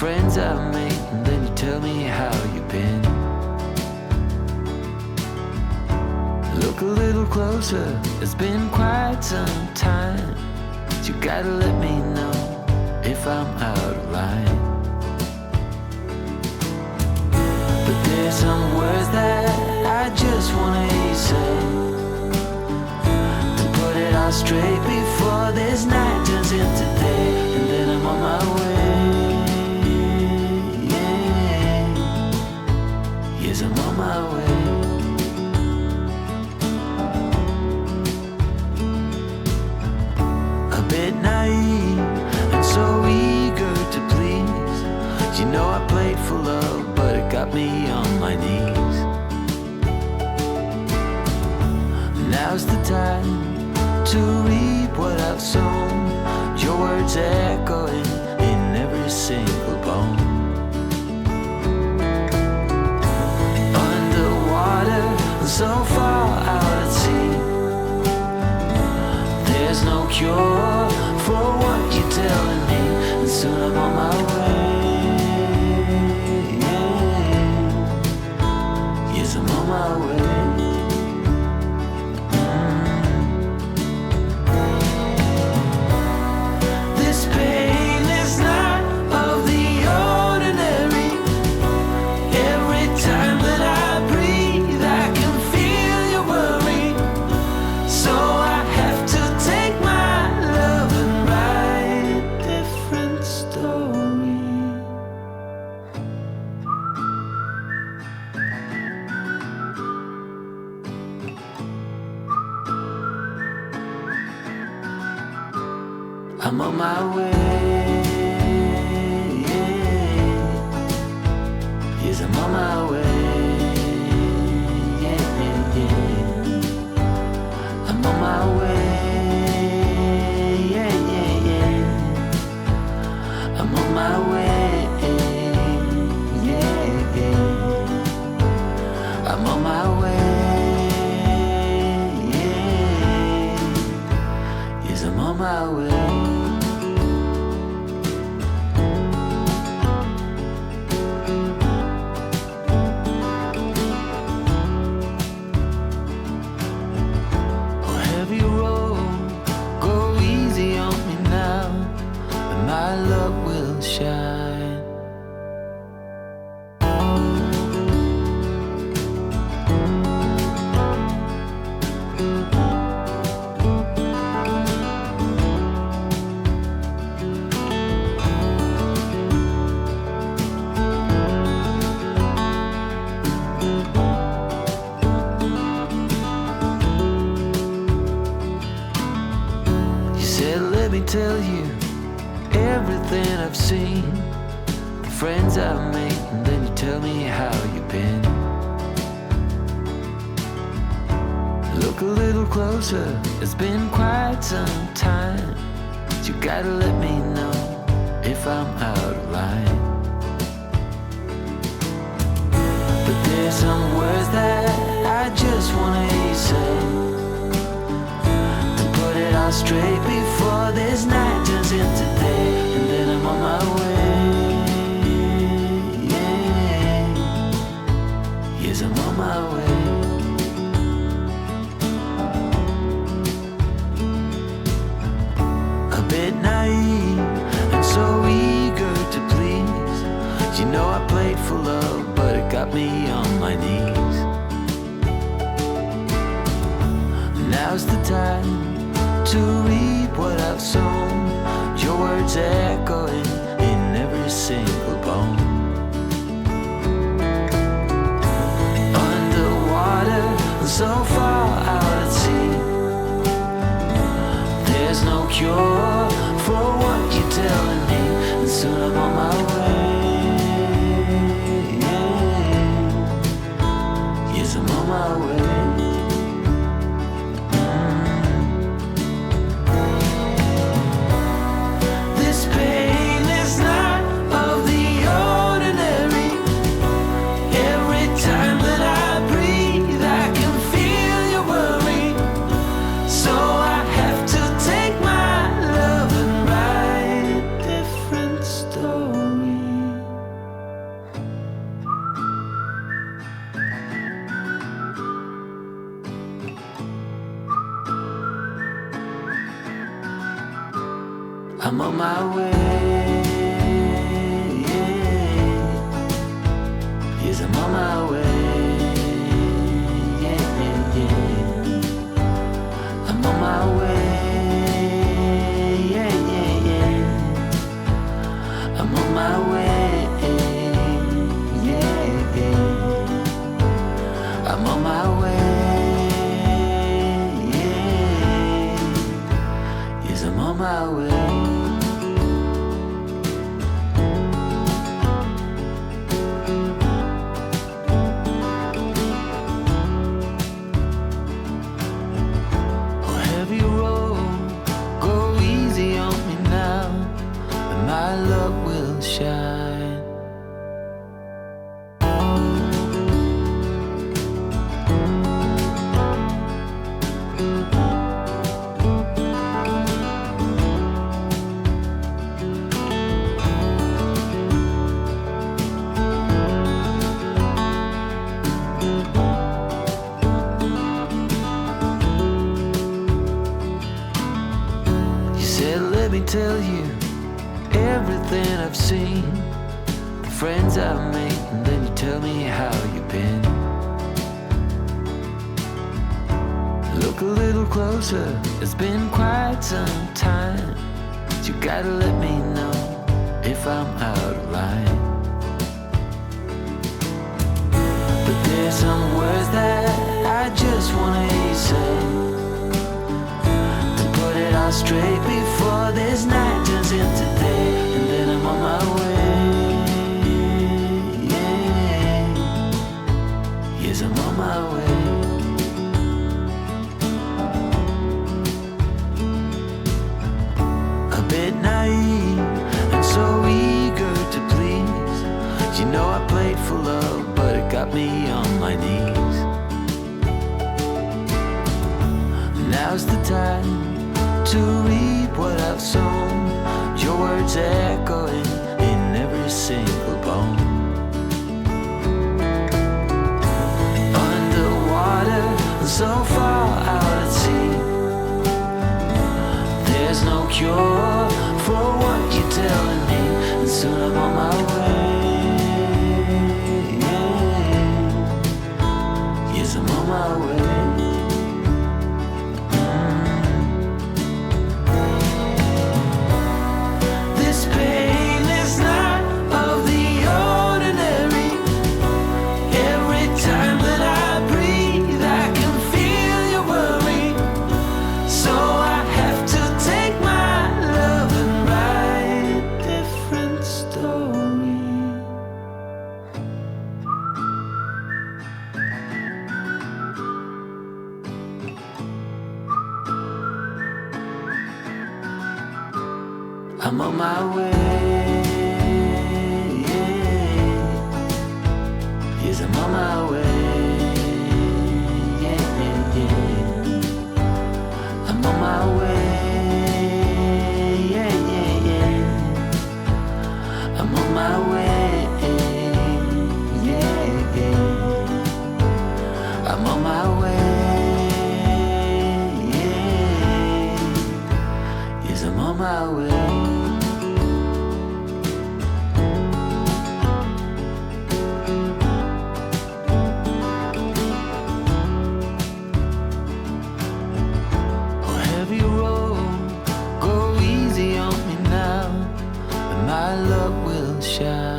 friends I've made, and then you tell me how you've been. Look a little closer, it's been quite some time. You gotta let me know if I'm out of line. But there's some words that I just wanna hear you say, to put it all straight before this night turns into day, and then I'm on my way. Yeah. Yes, I'm on my way. A bit naive and so eager to please. You know I played for love, but it got me on my knees. Now's the time to reap what I've sown. Your words echoing in every single bone. Underwater, so far out at sea, there's no cure for what you're telling me, and soon I'm on my way. Yes, I'm on my way. This pain is not of the ordinary. Every time that I breathe, I can feel your worry. So I have to take my love and write a different story. I'm on my way. Yes, I'm on my way. I'm on my way. I'm on my way. I'm on my way. Yes, I'm on my way. My love will shine. You said, let me tell you everything I've seen, the friends I've made, and then you tell me how you've been. Look a little closer, it's been quite some time. You gotta let me know if I'm out of line. But there's some words that I just wanna hear you say, to put it all straight before this night turns into day, and then I'm on my way. Yeah. Yes, I'm on my way. A bit naive and so eager to please. You know I played for love, but it got me on my knees. Now's the time to reap what I've sown. Your words echoing in every single bone. Underwater, so far out at sea, there's no cure for what you're telling me, and soon I'm on my way. Yes, I'm on my way. This pain is not of the I'm on my way. Yes, I'm on my way. I'm on my way. I'm on my way. I'm on my way. Yes, I'm on my way. My love will shine. You said, let me tell you everything I've seen, the friends I've made, and then you tell me how you've been. Look a little closer, it's been quite some time. You gotta let me know if I'm out of line. But there's some words that I just wanna hear you say, to put it all straight before this night turns into day. And then I'm on my way. Yes, I'm on my way. A bit naive and so eager to please. You know I played for love, but it got me on my knees. Now's the time to reap what I've sown. Your words echoing in every single bone. Underwater, so far out at sea, there's no cure for what you're telling me. And soon I'm on my way. Yes, I'm on my way. I'm on my way. Yes, I'm on my way. I'm on my way. I'm on my way. I'm on my way. Yes, I'm on my way. My love will shine.